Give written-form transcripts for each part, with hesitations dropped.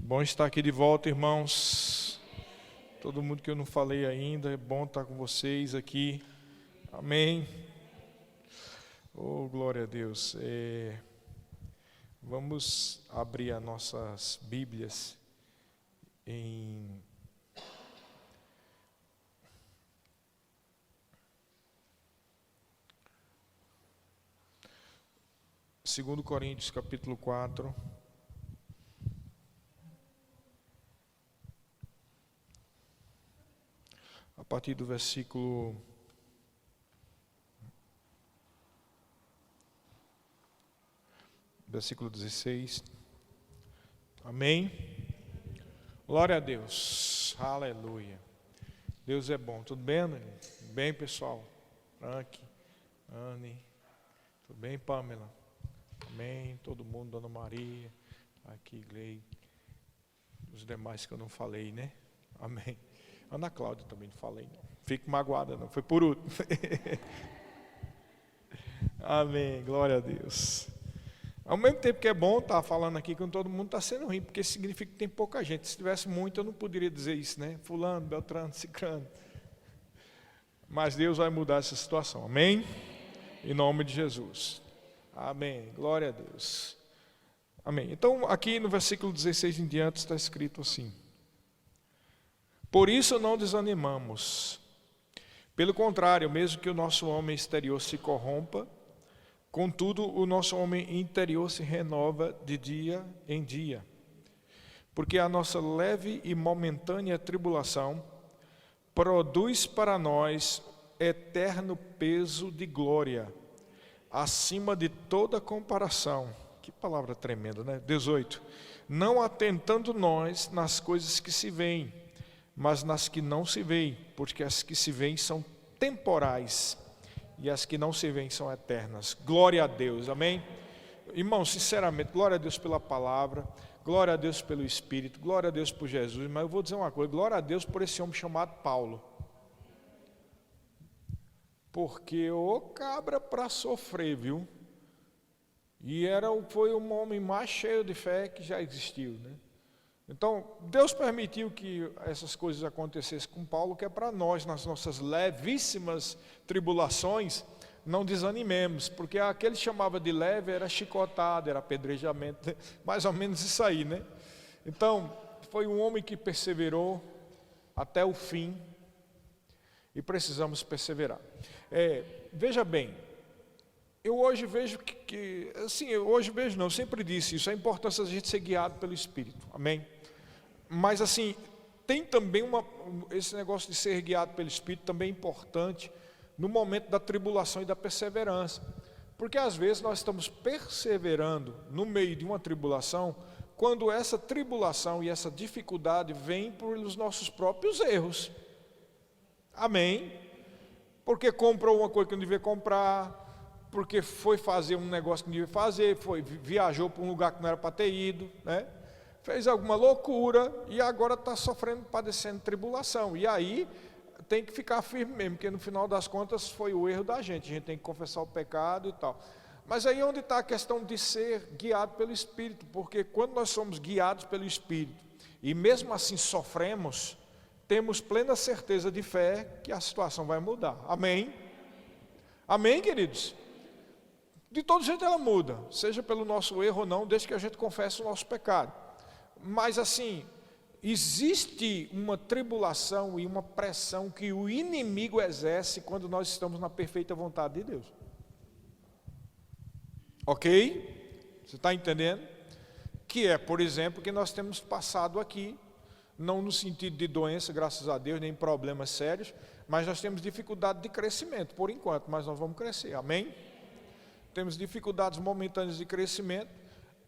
Bom estar aqui de volta, irmãos. Todo mundo que eu não falei ainda, é bom estar com vocês aqui. Amém. Oh, glória a Deus. Vamos abrir as nossas Bíblias em Segundo Coríntios, capítulo 4. A partir do versículo 16. Amém? Glória a Deus. Aleluia. Deus é bom. Tudo bem, Ana? Bem, pessoal? Frank, Anne. Tudo bem, Pamela? Amém. Todo mundo, Dona Maria. Aqui, Glei. Os demais que eu não falei, né? Amém. Ana Cláudia também não falei, não. Fique magoada, não. Foi por último. Amém. Glória a Deus. Ao mesmo tempo que é bom estar falando aqui com todo mundo, está sendo ruim, porque significa que tem pouca gente. Se tivesse muito, eu não poderia dizer isso, né? Fulano, Beltrano, Cicrano. Mas Deus vai mudar essa situação. Amém? Em nome de Jesus. Amém. Glória a Deus. Amém. Então, aqui no versículo 16 em diante está escrito assim: por isso não desanimamos. Pelo contrário, mesmo que o nosso homem exterior se corrompa, contudo o nosso homem interior se renova de dia em dia. Porque a nossa leve e momentânea tribulação produz para nós eterno peso de glória, acima de toda comparação. Que palavra tremenda, né? 18. Não atentando nós nas coisas que se veem, mas nas que não se veem, porque as que se veem são temporais e as que não se veem são eternas. Glória a Deus, amém? Irmãos, sinceramente, glória a Deus pela palavra, glória a Deus pelo Espírito, glória a Deus por Jesus, mas eu vou dizer uma coisa, glória a Deus por esse homem chamado Paulo. Porque o cabra para sofrer, viu? E foi um homem mais cheio de fé que já existiu, né? Então, Deus permitiu que essas coisas acontecessem com Paulo, que é para nós, nas nossas levíssimas tribulações, não desanimemos, porque aquele chamava de leve era chicotada, era apedrejamento, mais ou menos isso aí, né? Então, foi um homem que perseverou até o fim, e precisamos perseverar. Veja bem, eu hoje vejo eu sempre disse isso, a importância da gente ser guiado pelo Espírito, amém? Mas assim, tem também esse negócio de ser guiado pelo Espírito também é importante no momento da tribulação e da perseverança, porque às vezes nós estamos perseverando no meio de uma tribulação, quando essa tribulação e essa dificuldade vem pelos nossos próprios erros, amém? Porque comprou uma coisa que não devia comprar, porque foi fazer um negócio que não devia fazer, viajou para um lugar que não era para ter ido, né? Fez alguma loucura e agora está sofrendo, padecendo tribulação. E aí tem que ficar firme mesmo, porque no final das contas foi o erro da gente. A gente tem que confessar o pecado e tal. Mas aí onde está a questão de ser guiado pelo Espírito? Porque quando nós somos guiados pelo Espírito e mesmo assim sofremos, temos plena certeza de fé que a situação vai mudar. Amém? Amém, queridos? De todo jeito ela muda, seja pelo nosso erro ou não, desde que a gente confesse o nosso pecado. Mas assim, existe uma tribulação e uma pressão que o inimigo exerce quando nós estamos na perfeita vontade de Deus. Ok? Você está entendendo? Que é, por exemplo, que nós temos passado aqui, não no sentido de doença, graças a Deus, nem problemas sérios, mas nós temos dificuldade de crescimento, por enquanto, mas nós vamos crescer, amém? Temos dificuldades momentâneas de crescimento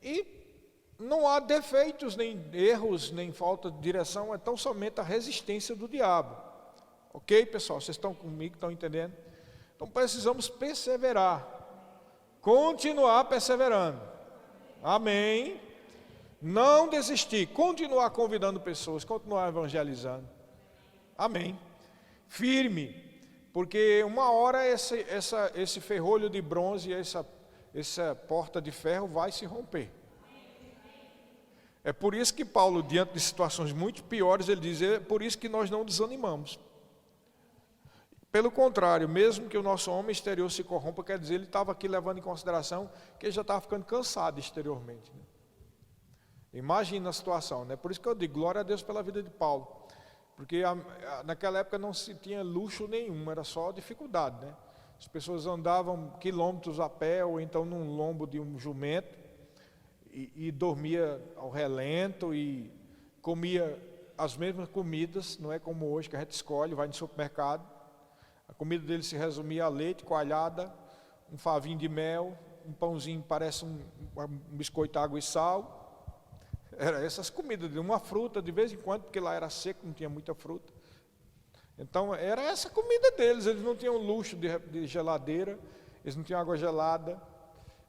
e não há defeitos, nem erros, nem falta de direção, é tão somente a resistência do diabo. Ok, pessoal? Vocês estão comigo, estão entendendo? Então precisamos perseverar, continuar perseverando. Amém? Não desistir, continuar convidando pessoas, continuar evangelizando. Amém? Firme, porque uma hora esse ferrolho de bronze, essa porta de ferro vai se romper. É por isso que Paulo, diante de situações muito piores, ele diz, é por isso que nós não desanimamos. Pelo contrário, mesmo que o nosso homem exterior se corrompa, quer dizer, ele estava aqui levando em consideração que ele já estava ficando cansado exteriormente, né? Imagina a situação, né? Por isso que eu digo, glória a Deus pela vida de Paulo. Porque naquela época não se tinha luxo nenhum, era só dificuldade, né? As pessoas andavam quilômetros a pé, ou então num lombo de um jumento, e dormia ao relento, e comia as mesmas comidas, não é como hoje que a gente escolhe, vai no supermercado. A comida dele se resumia a leite, coalhada, um favinho de mel, um pãozinho parece um biscoito, água e sal. Era essas comidas, uma fruta de vez em quando, porque lá era seco, não tinha muita fruta. Então era essa comida deles, eles não tinham luxo de geladeira, eles não tinham água gelada,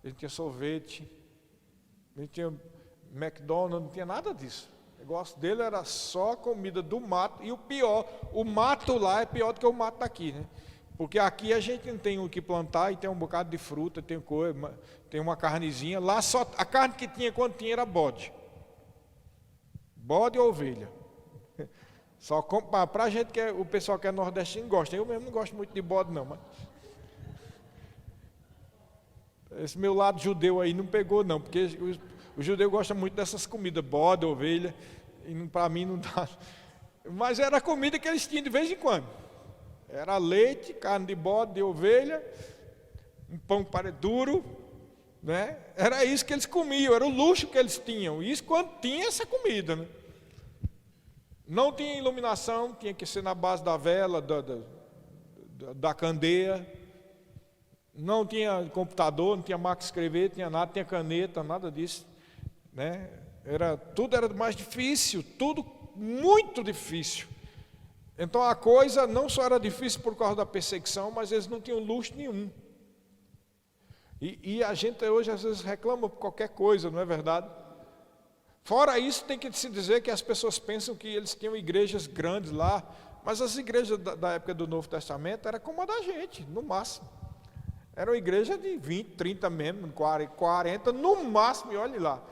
eles não tinham sorvete, não tinha McDonald's, não tinha nada disso. O negócio dele era só comida do mato, e o pior, o mato lá é pior do que o mato daqui, né? Porque aqui a gente não tem o que plantar, e tem um bocado de fruta, tem uma carnezinha, lá só, a carne que tinha quando tinha era bode ou ovelha. Só para a gente, o pessoal que é nordestino gosta, eu mesmo não gosto muito de bode não, mas esse meu lado judeu aí não pegou não, porque o judeu gosta muito dessas comidas, bode, ovelha, e para mim não dá. Mas era a comida que eles tinham de vez em quando. Era leite, carne de bode, de ovelha, um pão duro, né? Era isso que eles comiam, era o luxo que eles tinham. Isso quando tinha essa comida, né? Não tinha iluminação, tinha que ser na base da vela, da candeia. Não tinha computador, não tinha máquina de escrever, tinha nada, tinha caneta, nada disso, né? Tudo era mais difícil, tudo muito difícil. Então a coisa não só era difícil por causa da perseguição, mas eles não tinham luxo nenhum. E a gente hoje às vezes reclama por qualquer coisa, não é verdade? Fora isso, tem que se dizer que as pessoas pensam que eles tinham igrejas grandes lá, mas as igrejas da época do Novo Testamento era como a da gente, no máximo. Era uma igreja de 20, 30 mesmo, 40 no máximo, e olhe lá.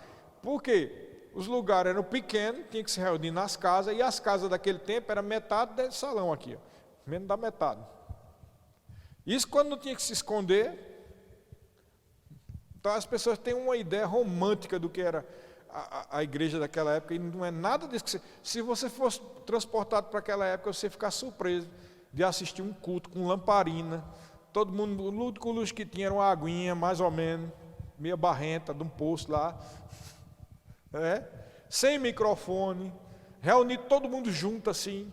Por quê? Os lugares eram pequenos, tinha que se reunir nas casas, e as casas daquele tempo era metade desse salão aqui, ó, menos da metade. Isso quando não tinha que se esconder. Então as pessoas têm uma ideia romântica do que era a igreja daquela época, e não é nada disso. Se você fosse transportado para aquela época, você ia ficar surpreso de assistir um culto com lamparina, todo mundo, o único luxo que tinha era uma aguinha, mais ou menos, meia barrenta, de um poço lá, sem microfone, reunido todo mundo junto assim,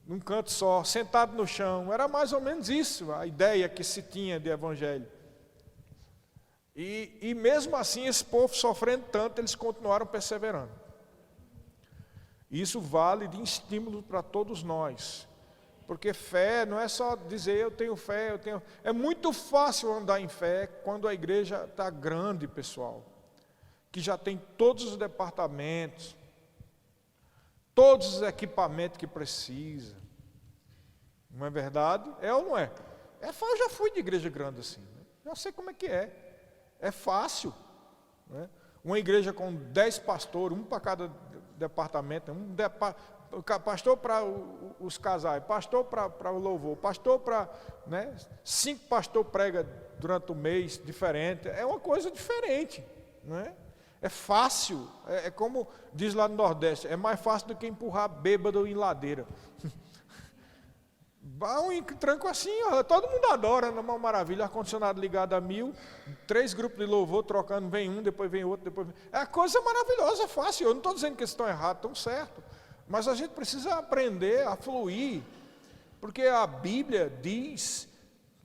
num canto só, sentado no chão. Era mais ou menos isso a ideia que se tinha de evangelho. E mesmo assim, esse povo sofrendo tanto, eles continuaram perseverando. Isso vale de estímulo para todos nós. Porque fé não é só dizer eu tenho fé, eu tenho. É muito fácil andar em fé quando a igreja está grande, pessoal. Que já tem todos os departamentos, todos os equipamentos que precisa. Não é verdade? É ou não é? Eu já fui de igreja grande assim, né? Já sei como é que é. É fácil, né? Uma igreja com 10 pastores, um para cada departamento, pastor para os casais, pastor para o louvor, pastor para, né, 5 pastores prega durante o mês, diferente. É uma coisa diferente, né? É fácil, é como diz lá no Nordeste, é mais fácil do que empurrar bêbado em ladeira. Um tranco assim, ó, todo mundo adora, é uma maravilha, ar-condicionado ligado a 1000, 3 grupos de louvor trocando, vem um, depois vem outro, depois vem. É coisa maravilhosa, é fácil. Eu não estou dizendo que eles estão errados, estão certos, mas a gente precisa aprender a fluir, porque a Bíblia diz,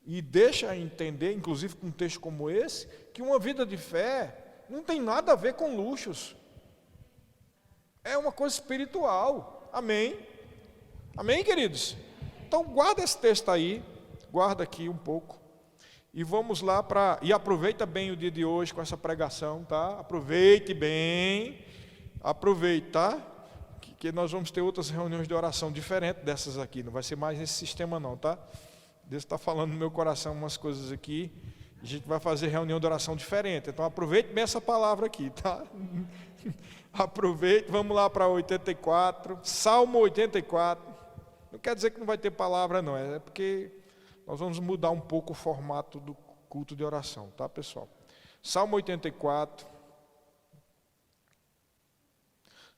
e deixa entender, inclusive com um texto como esse, que uma vida de fé não tem nada a ver com luxos, é uma coisa espiritual. Amém? Amém, queridos? Então guarda esse texto aí, guarda aqui um pouco, e vamos lá e aproveita bem o dia de hoje com essa pregação, tá? Aproveite bem, tá? Que nós vamos ter outras reuniões de oração diferentes dessas aqui, não vai ser mais nesse sistema não, tá? Deus está falando no meu coração umas coisas aqui, A gente vai fazer reunião de oração diferente. Então aproveite bem essa palavra aqui, tá? Aproveite, vamos lá para 84, Salmo 84. Não quer dizer que não vai ter palavra, não. É porque nós vamos mudar um pouco o formato do culto de oração, tá, pessoal? Salmo 84.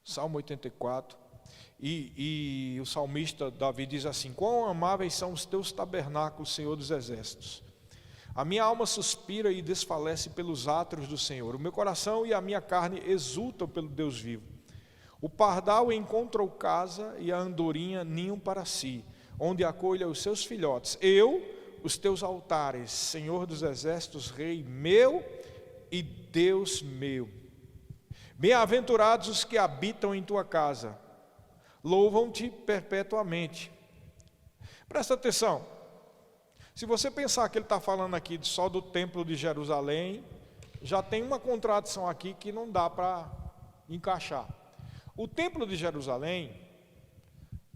Salmo 84. E o salmista Davi diz assim: quão amáveis são os teus tabernáculos, Senhor dos exércitos. A minha alma suspira e desfalece pelos átrios do Senhor. O meu coração e a minha carne exultam pelo Deus vivo. O pardal encontrou casa e a andorinha ninho para si, onde acolha os seus filhotes. Eu, os teus altares, Senhor dos exércitos, Rei meu e Deus meu. Bem-aventurados os que habitam em tua casa, louvam-te perpetuamente. Presta atenção. Se você pensar que ele está falando aqui só do templo de Jerusalém, já tem uma contradição aqui que não dá para encaixar. O templo de Jerusalém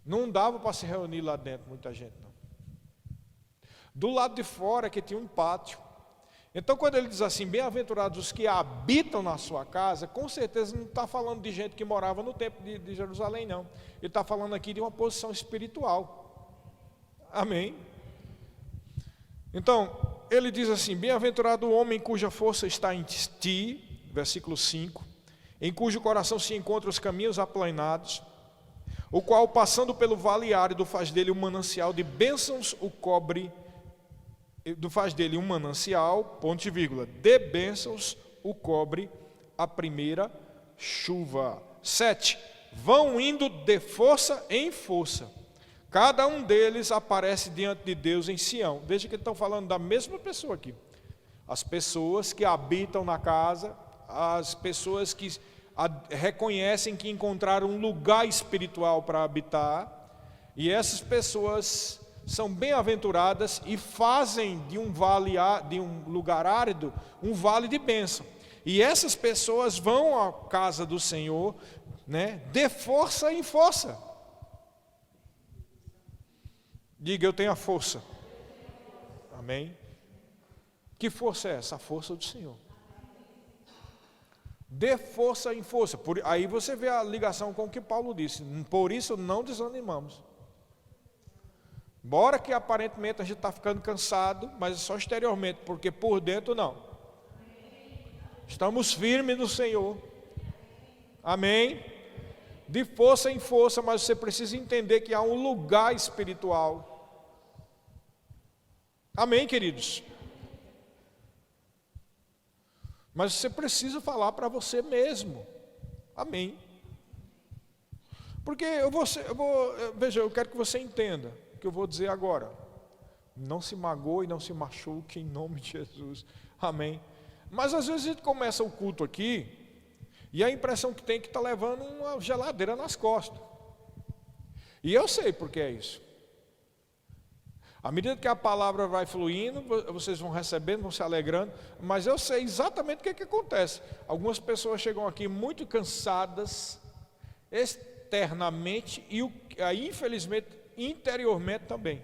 não dava para se reunir lá dentro, muita gente não. Do lado de fora que tinha um pátio. Então quando ele diz assim, bem-aventurados os que habitam na sua casa, com certeza não está falando de gente que morava no templo de Jerusalém, não. Ele está falando aqui de uma posição espiritual. Amém? Então, ele diz assim, bem-aventurado o homem cuja força está em ti, versículo 5, em cujo coração se encontram os caminhos aplainados, o qual, passando pelo vale árido, faz dele um manancial de bênçãos, faz dele um manancial, ponto e vírgula, de bênçãos, o cobre a primeira chuva. 7, vão indo de força em força. Cada um deles aparece diante de Deus em Sião. Veja que estão falando da mesma pessoa aqui. As pessoas que habitam na casa, as pessoas que reconhecem que encontraram um lugar espiritual para habitar, e essas pessoas são bem-aventuradas e fazem de um lugar árido um vale de bênção. E essas pessoas vão à casa do Senhor, né, de força em força. Diga, eu tenho a força. Amém? Que força é essa? A força do Senhor. De força em força. Aí você vê a ligação com o que Paulo disse. Por isso não desanimamos. Embora que aparentemente a gente está ficando cansado, mas é só exteriormente, porque por dentro não. Estamos firmes no Senhor. Amém? De força em força, mas você precisa entender que há um lugar espiritual. Amém, queridos? Mas você precisa falar para você mesmo. Amém. Porque veja, eu quero que você entenda o que eu vou dizer agora. Não se magoe, não se machuque em nome de Jesus. Amém. Mas às vezes a gente começa o culto aqui e a impressão que tem é que está levando uma geladeira nas costas. E eu sei porque é isso. À medida que a palavra vai fluindo, vocês vão recebendo, vão se alegrando, mas eu sei exatamente o que acontece. Algumas pessoas chegam aqui muito cansadas, externamente, e infelizmente, interiormente também.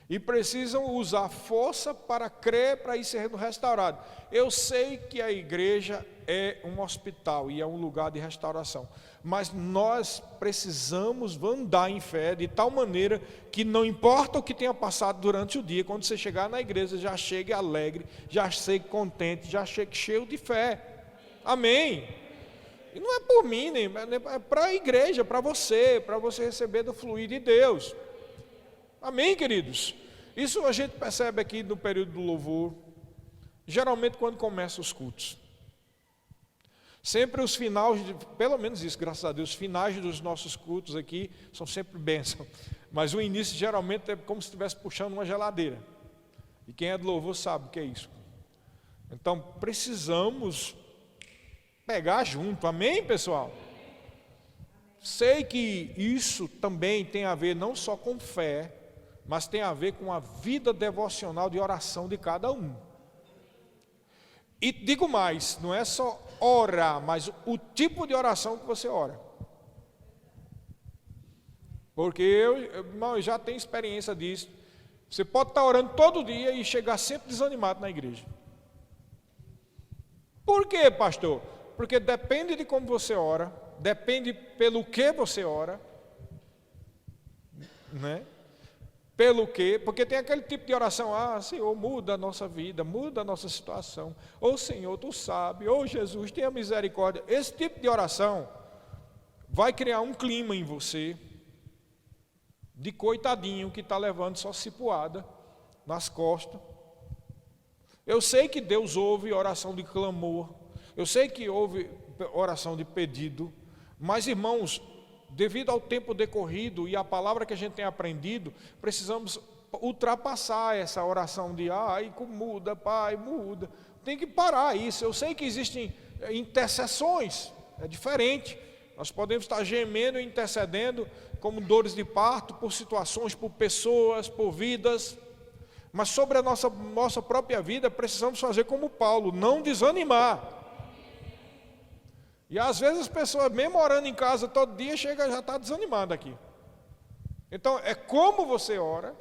E precisam usar força para crer, para ir sendo restaurado. Eu sei que a igreja é um hospital e é um lugar de restauração, mas nós precisamos andar em fé de tal maneira que não importa o que tenha passado durante o dia, quando você chegar na igreja, já chegue alegre, já chegue contente, já chegue cheio de fé. Amém? E não é por mim, é para a igreja, para você receber do fluir de Deus. Amém, queridos? Isso a gente percebe aqui no período do louvor, geralmente quando começam os cultos. Sempre os finais, pelo menos isso, graças a Deus, os finais dos nossos cultos aqui são sempre bênção. Mas o início geralmente é como se estivesse puxando uma geladeira. E quem é do louvor sabe o que é isso. Então precisamos pegar junto, amém, pessoal? Sei que isso também tem a ver não só com fé, mas tem a ver com a vida devocional de oração de cada um. E digo mais, não é só orar, mas o tipo de oração que você ora. Porque eu já tenho experiência disso. Você pode estar orando todo dia e chegar sempre desanimado na igreja. Por quê, pastor? Porque depende de como você ora, depende pelo que você ora, né? Pelo quê? Porque tem aquele tipo de oração, Senhor, muda a nossa vida, muda a nossa situação. Ou Senhor, Tu sabe, ou Jesus, tenha misericórdia. Esse tipo de oração vai criar um clima em você de coitadinho que está levando só cipuada nas costas. Eu sei que Deus ouve oração de clamor, eu sei que ouve oração de pedido, mas irmãos, devido ao tempo decorrido e à palavra que a gente tem aprendido, precisamos ultrapassar essa oração de muda, Pai, muda. Tem que parar isso. Eu sei que existem intercessões, é diferente. Nós podemos estar gemendo e intercedendo como dores de parto, por situações, por pessoas, por vidas. Mas sobre a nossa própria vida, precisamos fazer como Paulo, não desanimar. E às vezes as pessoas, mesmo orando em casa todo dia, chega já está desanimada aqui. Então, é como você ora.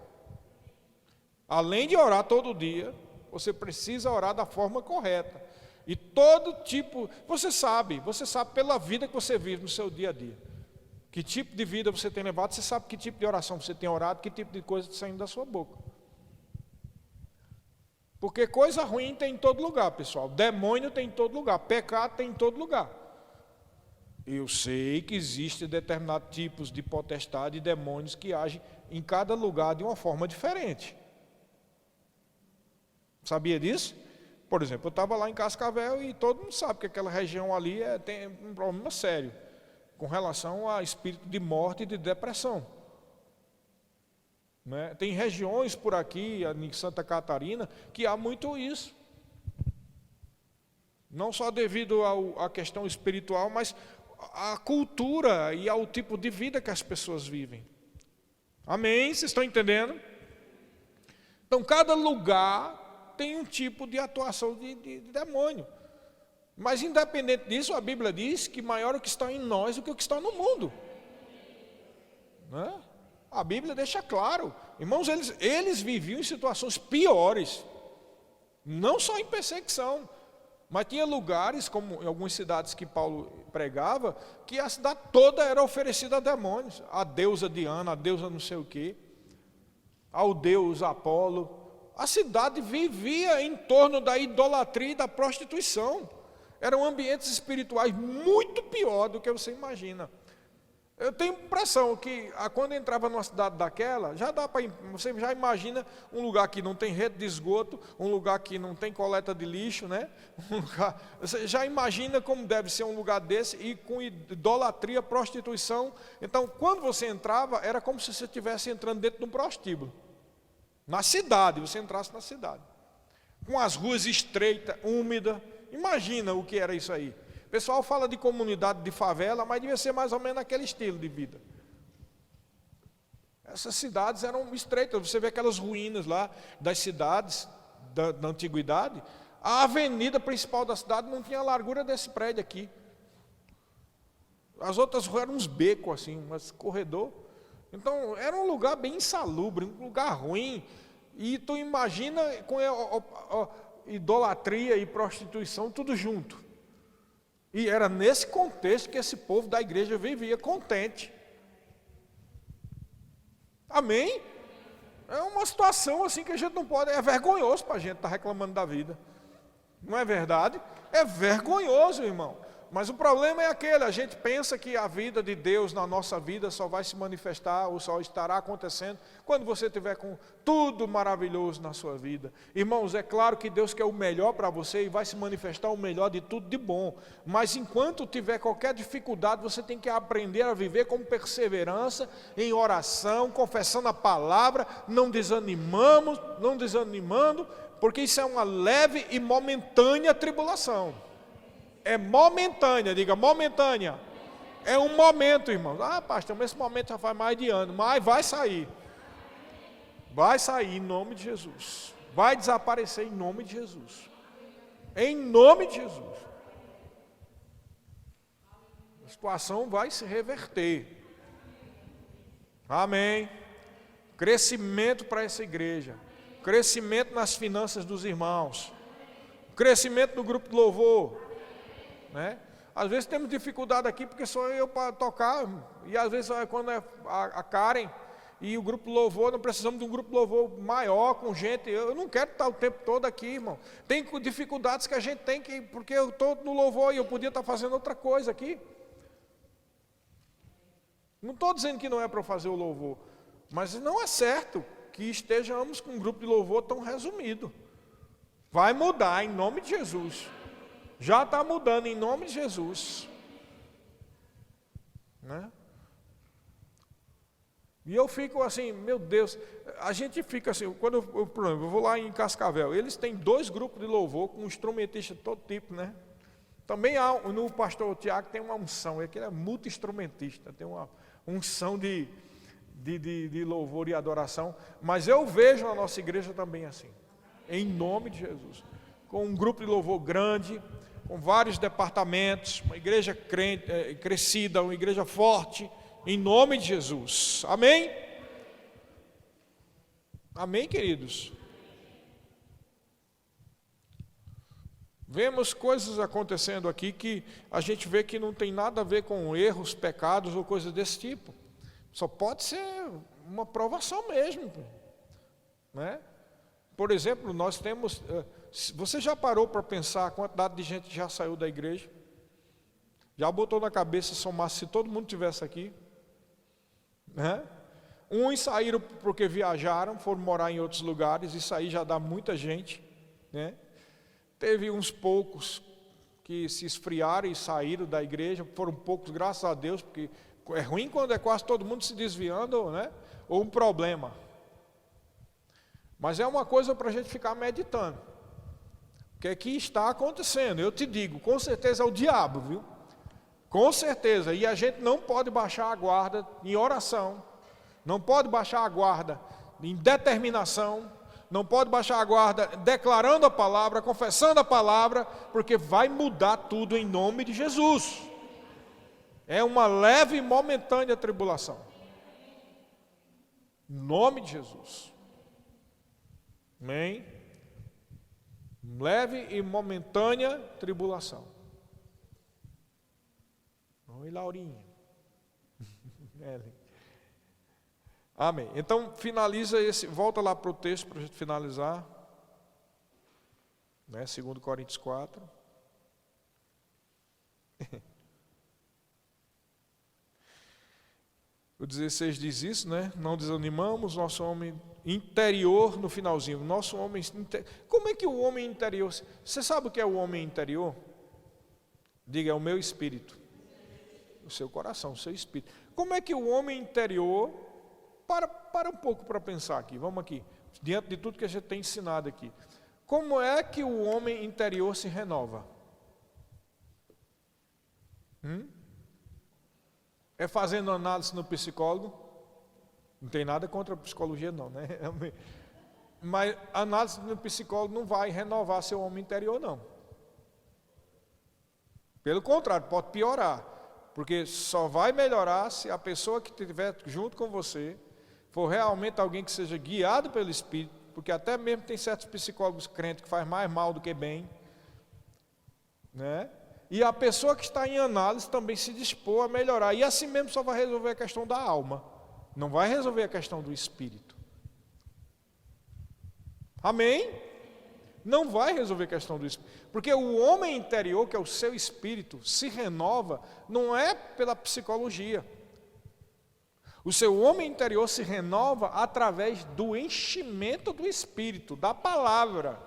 Além de orar todo dia, você precisa orar da forma correta. E todo tipo, você sabe pela vida que você vive no seu dia a dia. Que tipo de vida você tem levado, você sabe que tipo de oração você tem orado, que tipo de coisa está saindo da sua boca. Porque coisa ruim tem em todo lugar, pessoal. Demônio tem em todo lugar, pecado tem em todo lugar. Eu sei que existem determinados tipos de potestade e demônios que agem em cada lugar de uma forma diferente. Sabia disso? Por exemplo, eu estava lá em Cascavel e todo mundo sabe que aquela região ali tem um problema sério com relação a espírito de morte e de depressão. Né? Tem regiões por aqui, em Santa Catarina, que há muito isso. Não só devido à questão espiritual, mas à cultura e ao tipo de vida que as pessoas vivem. Amém? Vocês estão entendendo? Então, cada lugar tem um tipo de atuação de demônio. Mas, independente disso, a Bíblia diz que maior é o que está em nós do que o que está no mundo. Né? A Bíblia deixa claro. Irmãos, eles viviam em situações piores. Não só em perseguição. Mas tinha lugares, como em algumas cidades que Paulo pregava, que a cidade toda era oferecida a demônios. A deusa Diana, a deusa não sei o quê, ao deus Apolo. A cidade vivia em torno da idolatria e da prostituição. Eram ambientes espirituais muito pior do que você imagina. Eu tenho impressão que quando entrava numa cidade daquela, você já imagina um lugar que não tem rede de esgoto, um lugar que não tem coleta de lixo, né? Você já imagina como deve ser um lugar desse e com idolatria, prostituição. Então, quando você entrava, era como se você estivesse entrando dentro de um prostíbulo. Na cidade, você entrasse na cidade. Com as ruas estreitas, úmidas. Imagina o que era isso aí. O pessoal fala de comunidade de favela, mas devia ser mais ou menos aquele estilo de vida. Essas cidades eram estreitas. Você vê aquelas ruínas lá das cidades da antiguidade. A avenida principal da cidade não tinha a largura desse prédio aqui. As outras ruas eram uns becos assim, uns corredor. Então era um lugar bem insalubre, um lugar ruim. E tu imagina com idolatria e prostituição tudo junto. E era nesse contexto que esse povo da igreja vivia contente. Amém? É uma situação assim que a gente não pode, é vergonhoso para a gente estar reclamando da vida. Não é verdade? É vergonhoso, irmão. Mas o problema é aquele, a gente pensa que a vida de Deus na nossa vida só vai se manifestar ou só estará acontecendo quando você tiver com tudo maravilhoso na sua vida. Irmãos, é claro que Deus quer o melhor para você e vai se manifestar o melhor de tudo de bom. Mas enquanto tiver qualquer dificuldade, você tem que aprender a viver com perseverança, em oração, confessando a palavra, não desanimando, porque isso é uma leve e momentânea tribulação. É momentânea, diga momentânea. É um momento, irmãos. Pastor, mas esse momento já faz mais de ano. Mas vai sair. Vai sair em nome de Jesus. Vai desaparecer em nome de Jesus. Em nome de Jesus. A situação vai se reverter. Amém. crescimento para essa igreja, crescimento nas finanças dos irmãos, crescimento no grupo de louvor, né? Às vezes temos dificuldade aqui porque sou eu para tocar, e às vezes quando é a Karen e o grupo de louvor, não precisamos de um grupo de louvor maior, com gente. Eu não quero estar o tempo todo aqui, irmão. Tem dificuldades que a gente tem, porque eu estou no louvor e eu podia estar fazendo outra coisa aqui. Não estou dizendo que não é para eu fazer o louvor, mas não é certo que estejamos com um grupo de louvor tão resumido. Vai mudar em nome de Jesus. Já está mudando em nome de Jesus, né? E eu fico assim, meu Deus, a gente fica assim, quando por exemplo, eu vou lá em Cascavel, eles têm 2 grupos de louvor com instrumentista de todo tipo, né? Também há, no pastor Tiago tem uma unção, ele é multi-instrumentista, tem uma unção de louvor e adoração, mas eu vejo na nossa igreja também assim, em nome de Jesus, com um grupo de louvor grande, com vários departamentos, uma igreja crescida, uma igreja forte, em nome de Jesus. Amém? Amém, queridos? Vemos coisas acontecendo aqui que a gente vê que não tem nada a ver com erros, pecados ou coisas desse tipo. Só pode ser uma provação mesmo, né? Por exemplo, nós temos... Você já parou para pensar a quantidade de gente que já saiu da igreja? Já botou na cabeça, somasse se todo mundo estivesse aqui? Né? Uns saíram porque viajaram, foram morar em outros lugares, isso aí já dá muita gente, né? Teve uns poucos que se esfriaram e saíram da igreja, foram poucos, graças a Deus, porque é ruim quando é quase todo mundo se desviando, né? Ou um problema. Mas é uma coisa para a gente ficar meditando. O que é que está acontecendo? Eu te digo, com certeza é o diabo, viu? Com certeza. E a gente não pode baixar a guarda em oração, não pode baixar a guarda em determinação, não pode baixar a guarda declarando a palavra, confessando a palavra, porque vai mudar tudo em nome de Jesus. É uma leve e momentânea tribulação. Em nome de Jesus. Amém? Leve e momentânea tribulação. Oi, Laurinha. Amém. Então, finaliza esse, volta lá para o texto para a gente finalizar. Né? 2 Coríntios 4. O 16 diz isso, né? Não desanimamos, nosso homem interior, no finalzinho, nosso homem como é que o homem interior, você sabe o que é o homem interior? Diga, é o meu espírito, o seu coração, o seu espírito. Como é que o homem interior, para um pouco para pensar aqui, vamos aqui, diante de tudo que a gente tem ensinado aqui, como é que o homem interior se renova? É fazendo análise no psicólogo? Não tem nada contra a psicologia não, né? Mas a análise no psicólogo não vai renovar seu homem interior não. Pelo contrário, pode piorar. Porque só vai melhorar se a pessoa que estiver junto com você for realmente alguém que seja guiado pelo Espírito, porque até mesmo tem certos psicólogos crentes que faz mais mal do que bem, né? E a pessoa que está em análise também se dispor a melhorar. E assim mesmo só vai resolver a questão da alma. Não vai resolver a questão do espírito. Amém? Não vai resolver a questão do espírito. Porque o homem interior, que é o seu espírito, se renova, não é pela psicologia. O seu homem interior se renova através do enchimento do espírito, da palavra,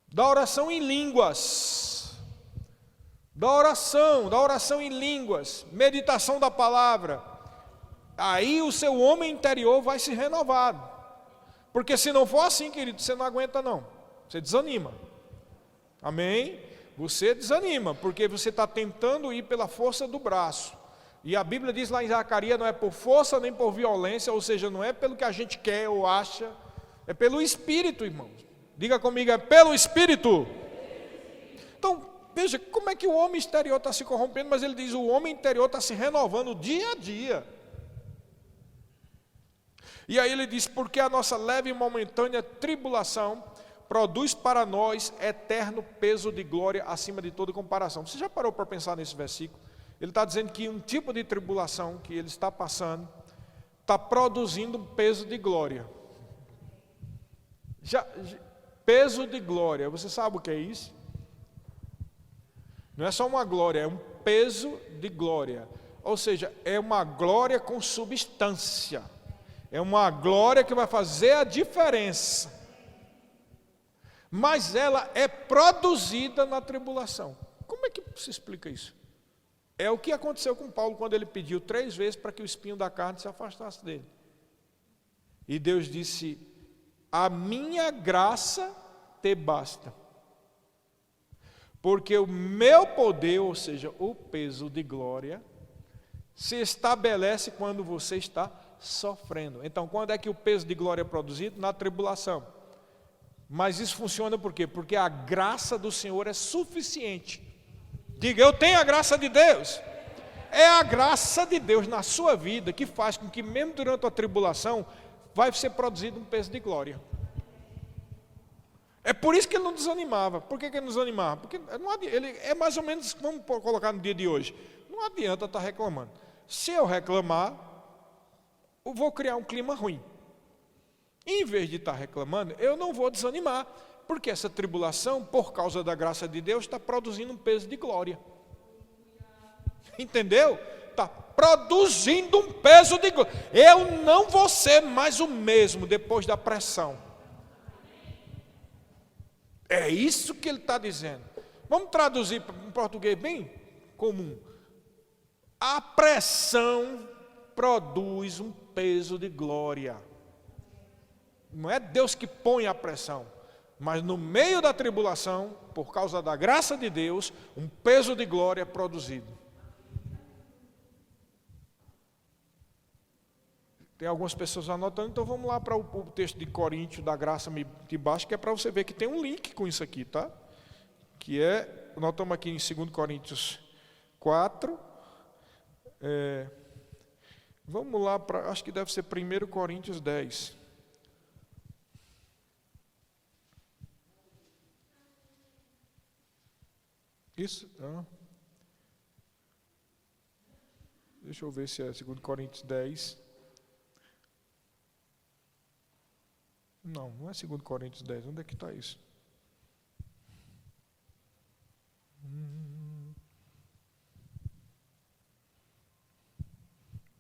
da oração em línguas. Da oração em línguas, meditação da palavra. Aí o seu homem interior vai se renovar. Porque se não for assim, querido, você não aguenta não. Você desanima. Amém? Você desanima, porque você está tentando ir pela força do braço. E a Bíblia diz lá em Zacarias, não é por força nem por violência, ou seja, não é pelo que a gente quer ou acha, é pelo Espírito, irmãos. Diga comigo, é pelo Espírito. Então, veja, como é que o homem exterior está se corrompendo, mas ele diz, o homem interior está se renovando dia a dia. E aí ele diz, porque a nossa leve e momentânea tribulação produz para nós eterno peso de glória acima de toda comparação. Você já parou para pensar nesse versículo? Ele está dizendo que um tipo de tribulação que ele está passando está produzindo um peso de glória. Peso de glória, você sabe o que é isso? Não é só uma glória, é um peso de glória. Ou seja, é uma glória com substância. É uma glória que vai fazer a diferença. Mas ela é produzida na tribulação. Como é que se explica isso? É o que aconteceu com Paulo quando ele pediu 3 vezes para que o espinho da carne se afastasse dele. E Deus disse, a minha graça te basta. Porque o meu poder, ou seja, o peso de glória, se estabelece quando você está sofrendo. Então, quando é que o peso de glória é produzido? Na tribulação. Mas isso funciona por quê? Porque a graça do Senhor é suficiente. Diga, eu tenho a graça de Deus. É a graça de Deus na sua vida que faz com que mesmo durante a tribulação vai ser produzido um peso de glória. É por isso que ele não desanimava. Por que ele não desanimava? Porque ele é mais ou menos, vamos colocar no dia de hoje, não adianta estar reclamando. Se eu reclamar, eu vou criar um clima ruim. Em vez de estar reclamando, eu não vou desanimar, porque essa tribulação, por causa da graça de Deus, está produzindo um peso de glória. Entendeu? Está produzindo um peso de glória. Eu não vou ser mais o mesmo depois da pressão. É isso que ele está dizendo. Vamos traduzir para um português bem comum. A pressão produz um peso de glória. Não é Deus que põe a pressão, mas no meio da tribulação, por causa da graça de Deus, um peso de glória é produzido. Tem algumas pessoas anotando, então vamos lá para o texto de Coríntios, da graça de baixo, que é para você ver que tem um link com isso aqui, tá? Que é, nós estamos aqui em 2 Coríntios 4, vamos lá para, acho que deve ser 1 Coríntios 10. Isso? Deixa eu ver se é 2 Coríntios 10. Não é 2 Coríntios 10. Onde é que está isso?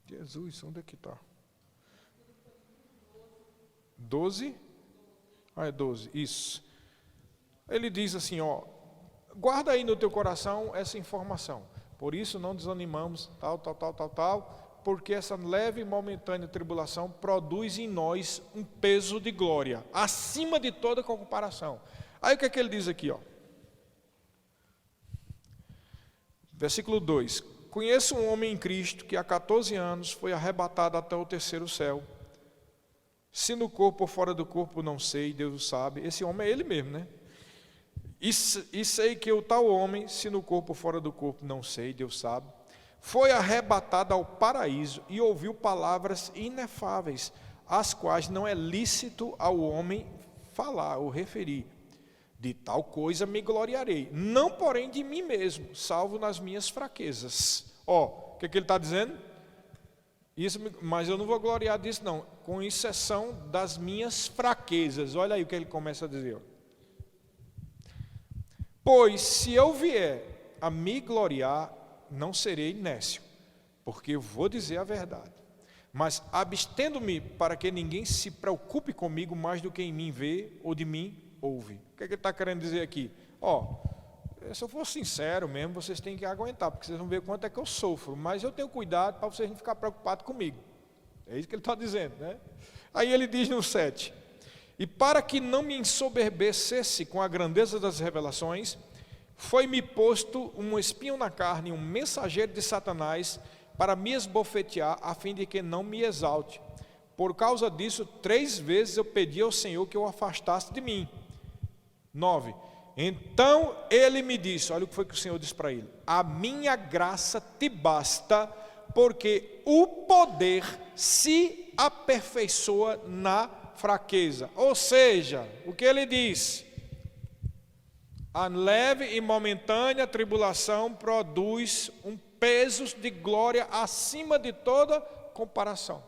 Jesus, onde é que está? 12? Ah, é 12, isso. Ele diz assim, ó, guarda aí no teu coração essa informação. Por isso não desanimamos, tal, porque essa leve e momentânea tribulação produz em nós um peso de glória, acima de toda comparação. Aí o que é que ele diz aqui, ó? Versículo 2. Conheço um homem em Cristo que há 14 anos foi arrebatado até o 3º céu. Se no corpo ou fora do corpo, não sei, Deus o sabe. Esse homem é ele mesmo, né? E sei que o tal homem, se no corpo ou fora do corpo, não sei, Deus sabe, foi arrebatado ao paraíso e ouviu palavras inefáveis, as quais não é lícito ao homem falar ou referir. De tal coisa me gloriarei, não porém de mim mesmo, salvo nas minhas fraquezas. Ó, o que ele está dizendo? Isso, mas eu não vou gloriar disso não, com exceção das minhas fraquezas. Olha aí o que ele começa a dizer, ó. Pois se eu vier a me gloriar, não serei nécio, porque eu vou dizer a verdade. Mas abstendo-me para que ninguém se preocupe comigo mais do que em mim vê ou de mim ouve. O que ele está querendo dizer aqui? Ó, se eu for sincero mesmo, vocês têm que aguentar, porque vocês vão ver quanto é que eu sofro. Mas eu tenho cuidado para vocês não ficarem preocupados comigo. É isso que ele está dizendo, né? Aí ele diz no 7. E para que não me ensoberbecesse com a grandeza das revelações, foi-me posto um espinho na carne, um mensageiro de Satanás, para me esbofetear, a fim de que não me exalte. Por causa disso, 3 vezes eu pedi ao Senhor que o afastasse de mim. 9. Então ele me disse, olha o que foi que o Senhor disse para ele: a minha graça te basta, porque o poder se aperfeiçoa na fraqueza. Ou seja, o que ele diz? A leve e momentânea tribulação produz um peso de glória acima de toda comparação.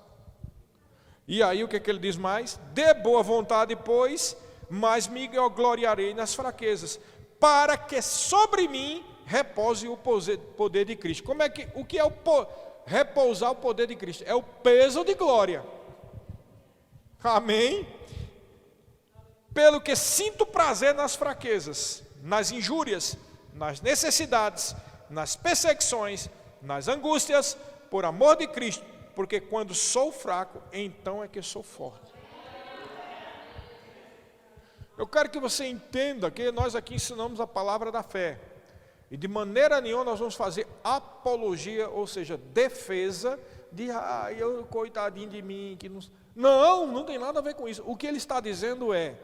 E aí o que ele diz mais? De boa vontade, pois, mas me gloriarei nas fraquezas, para que sobre mim repouse o poder de Cristo. O que é repousar o poder de Cristo? É o peso de glória. Amém? Pelo que sinto prazer nas fraquezas, nas injúrias, nas necessidades, nas perseguições, nas angústias, por amor de Cristo, porque quando sou fraco, então é que sou forte. Eu quero que você entenda que nós aqui ensinamos a palavra da fé. E de maneira nenhuma nós vamos fazer apologia, ou seja, defesa de, eu coitadinho de mim. Que não tem nada a ver com isso. O que ele está dizendo é,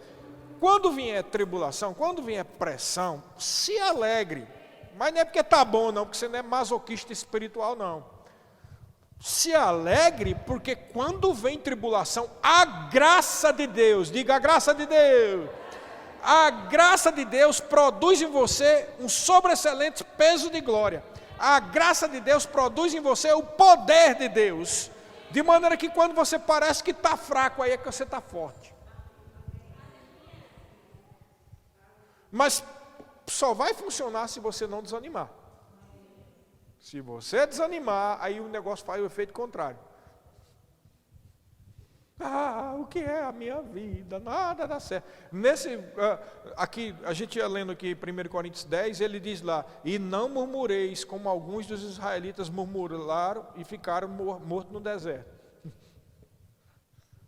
quando vier tribulação, quando vier pressão, se alegre. Mas não é porque está bom não, porque você não é masoquista espiritual não. Se alegre porque quando vem tribulação, a graça de Deus, diga a graça de Deus. A graça de Deus produz em você um sobreexcelente peso de glória. A graça de Deus produz em você o poder de Deus. De maneira que quando você parece que está fraco, aí é que você está forte. Mas só vai funcionar se você não desanimar. Se você desanimar, aí o negócio faz o efeito contrário. O que é a minha vida? Nada dá certo. Aqui, a gente ia lendo aqui 1 Coríntios 10, ele diz lá, e não murmureis, como alguns dos israelitas murmuraram e ficaram mortos no deserto.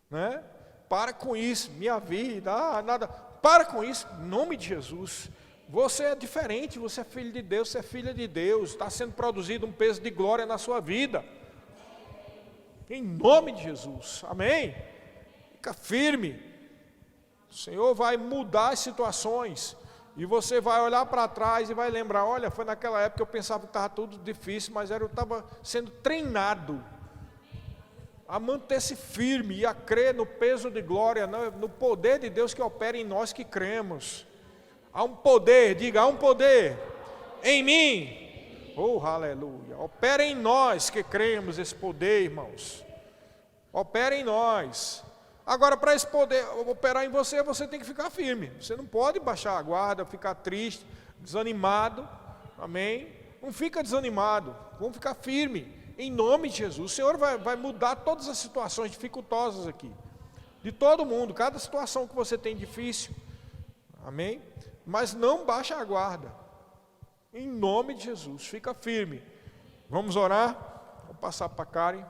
Né? Para com isso, minha vida, nada. Para com isso, em nome de Jesus. Você é diferente, você é filho de Deus, você é filha de Deus, está sendo produzido um peso de glória na sua vida. Em nome de Jesus, amém? Fica firme. O Senhor vai mudar as situações. E você vai olhar para trás e vai lembrar, olha, foi naquela época que eu pensava que estava tudo difícil, mas eu estava sendo treinado a manter-se firme e a crer no peso de glória, no poder de Deus que opera em nós que cremos. Há um poder, diga, há um poder em mim. Oh, aleluia. Opera em nós que cremos esse poder, irmãos. Opera em nós. Agora, para esse poder operar em você, você tem que ficar firme. Você não pode baixar a guarda, ficar triste, desanimado. Amém? Não fica desanimado. Vamos ficar firme. Em nome de Jesus. O Senhor vai mudar todas as situações dificultosas aqui. De todo mundo. Cada situação que você tem difícil. Amém? Mas não baixa a guarda. Em nome de Jesus. Fica firme. Vamos orar? Vou passar para a Karen.